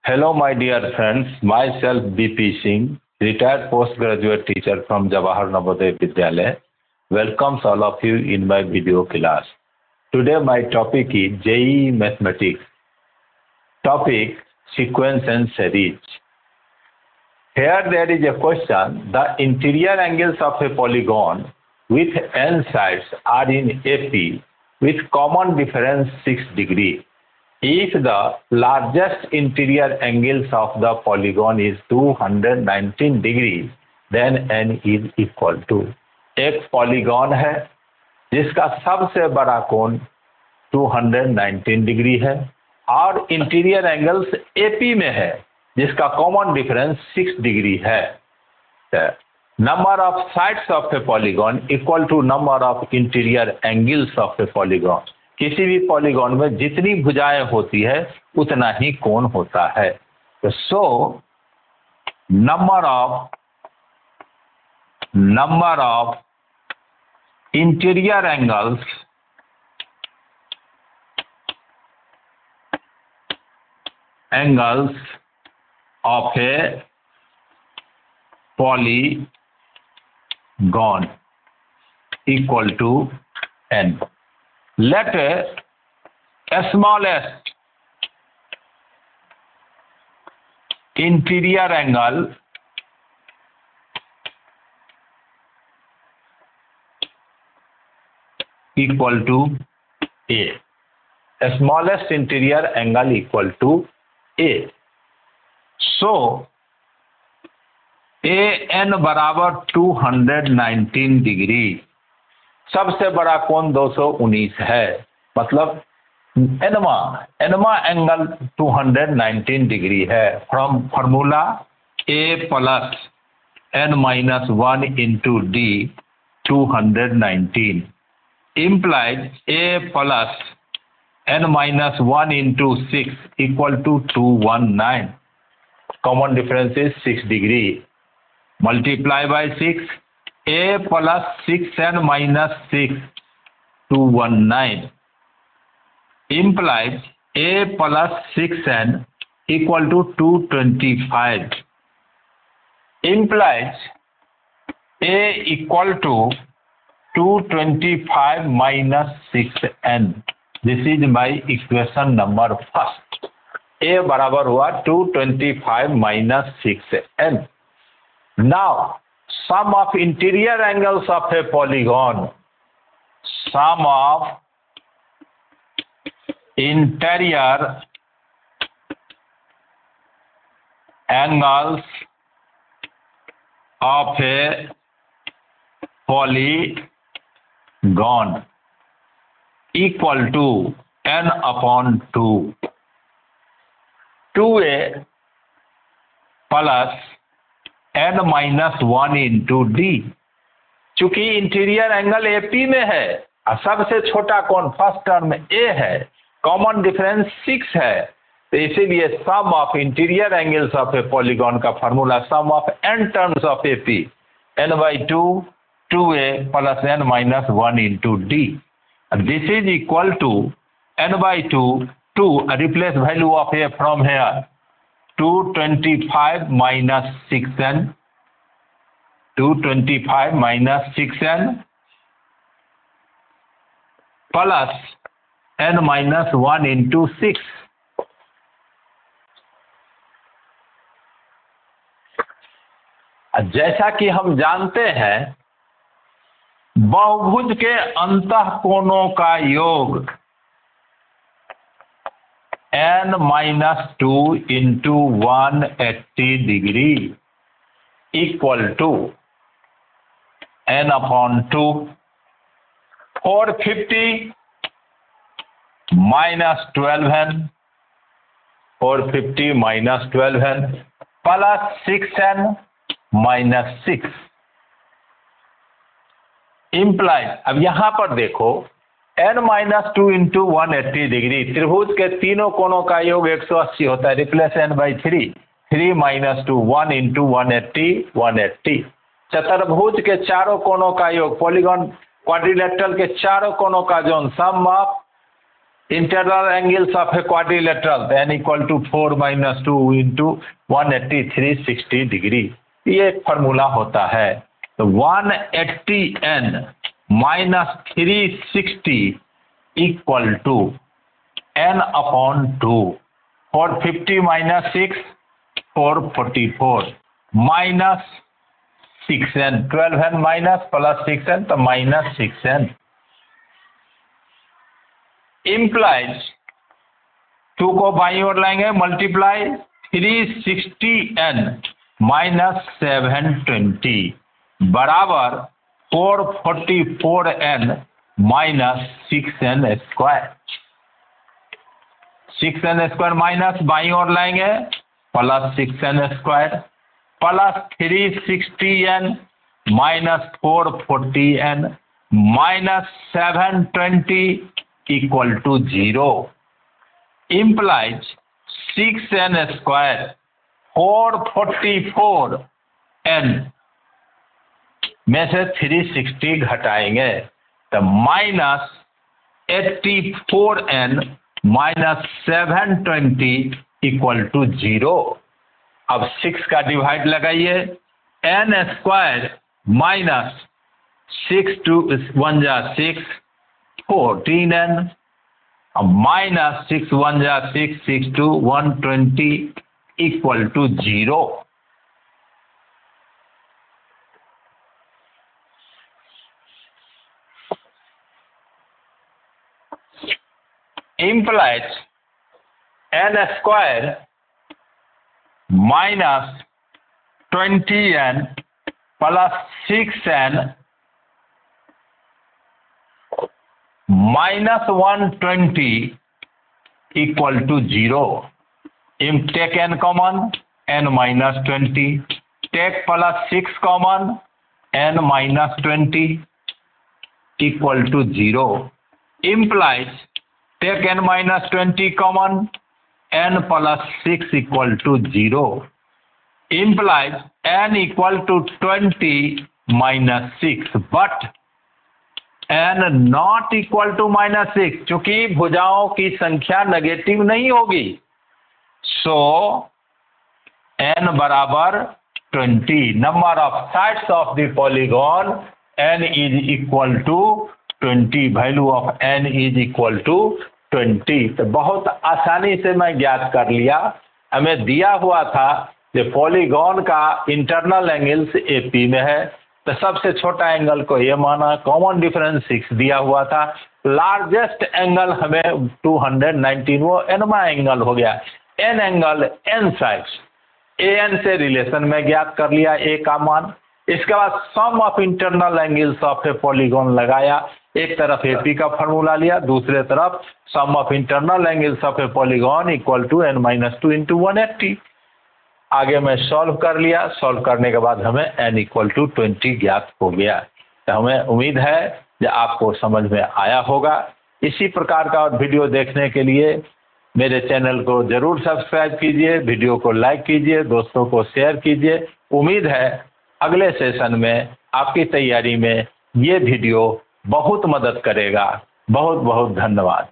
Hello, my dear friends. Myself, B.P. Singh, retired postgraduate teacher from Jawahar Navodaya Vidyalaya, welcomes all of you in my video class. Today, my topic is JEE Mathematics. Topic: Sequence and Series. Here there is a question: the interior angles of a polygon with n sides are in AP with common difference 6 degree. If the largest interior angles of the polygon is 219 degree, then n is equal to, एक polygon है जिसका सबसे बड़ा कोण 219 degree है और interior angles AP में है जिसका कॉमन डिफरेंस 6 डिग्री है. Number of sides of a polygon equal to number of interior angles of a polygon. किसी भी पॉलीगॉन में जितनी भुजाएं होती है उतना ही कोण होता है. तो so number of interior angles of A polygon equal to n. Let a smallest interior angle equal to A. A smallest interior angle equal to A. So AN बराबर 219 डिग्री, सबसे बड़ा कोण 219 है, मतलब एनवा एंगल 219 डिग्री है. From formula A plus n minus 1 into d 219 implies A plus n minus 1 into 6 equal to 219. Common difference is 6 degree. Multiply by 6, A plus 6n minus 6, 219 implies A plus 6n equal to 225 implies A equal to 225 minus 6n. This is my equation number first. A बराबर हुआ 225 minus 6n. Now, sum of interior angles of a polygon. Sum of interior angles of a polygon equal to n upon 2. 2a plus n minus 1 into D. चूंकि interior angle AP में है और सबसे छोटा कोण first term ए है, common difference 6 है, तो इसीलिए sum of interior angles of a polygon का formula sum of N terms of AP n by 2 2a plus n minus 1 into D. This is equal to n by 2 replace value of A from here 225 minus 6n, 225 minus 6n plus n minus 1 into 6. जैसा कि हम जानते हैं बहुभुज के अंतः कोणों का योग n minus 2 into 180 degree equal to n upon 2. 450 minus 12n, 450 minus 12n plus 6n minus 6 implies. अब यहां पर देखो n माइनस 2 इंटू 180 डिग्री, त्रिभुज के तीनों कोणों का योग 180 होता है. Replace n by 3 minus 2 1 into 180. चतुर्भुज के चारों कोणों का योग, पॉलीगॉन क्वाड्रिलेटरल के चारों कोणों का जो sum of internal angles of a quadrilateral n equal to 4 - 2 into 180 360 degree, ये एक फॉर्मूला होता है। तो 180n minus 360 equal to n upon 2, 450 minus 6 444 minus 6n, 12n minus plus 6n तो माइनस 6n इम्प्लाइज 2 को बाईं ओर लाएंगे मल्टीप्लाई 360n माइनस 720 बराबर 444n minus 6n square. 6n square minus बाईं ओर लाएंगे plus 6n square plus 360n minus 440n minus 720 equal to 0 implies 6n square 444n में से 360 घटाएंगे तो minus 84n minus 720 equal to 0। अब 6 का डिवाइड लगाइए, n स्क्वायर माइनस 6 टू 1 जा 6 14n माइनस 6 1 जा 6 6 two 120 equal to 0। implies n square minus 20n plus 6n minus 120 equal to 0. Take n common, n minus 20. Take plus 6 common, n minus 20 equal to 0. Implies take n minus 20 common, n plus 6 equal to 0. Implies n equal to 20 minus 6, but n not equal to minus 6, क्योंकि भुजाओं की संख्या negative नहीं होगी। सो n बराबर 20, number of sides of the polygon n is equal to 20, value of n is equal to 20। तो बहुत आसानी से मैं ज्ञात कर लिया। हमें दिया हुआ था कि पॉलीगॉन का इंटरनल एंगल्स AP में है, तो सबसे छोटा एंगल को ये माना, कॉमन डिफरेंस 6 दिया हुआ था, लार्जेस्ट एंगल हमें 219, वो nवां एंगल हो गया। n angle n sides an से रिलेशन में ज्ञात कर लिया a का मान। इसके बाद sum of internal angles of a polygon लगाया, एक तरफ AP का फॉर्मूला लिया, दूसरे तरफ sum of internal angles of a polygon equal to n minus 2 into 180। आगे मैं सॉल्व कर लिया, सॉल्व करने के बाद हमें n इक्वल टू 20 ज्ञात हो गया। तो हमें उम्मीद है कि आपको समझ में आया होगा। इसी प्रकार का और वीडियो देखने के लिए मेरे चैनल को जरूर सब्सक्राइब कीजिए, वीडियो को लाइक कीजिए, दोस्तों को शेयर कीजिए। उम्मीद है अगले सेशन में आपकी तैयारी में ये वीडियो बहुत मदद करेगा। बहुत बहुत धन्यवाद।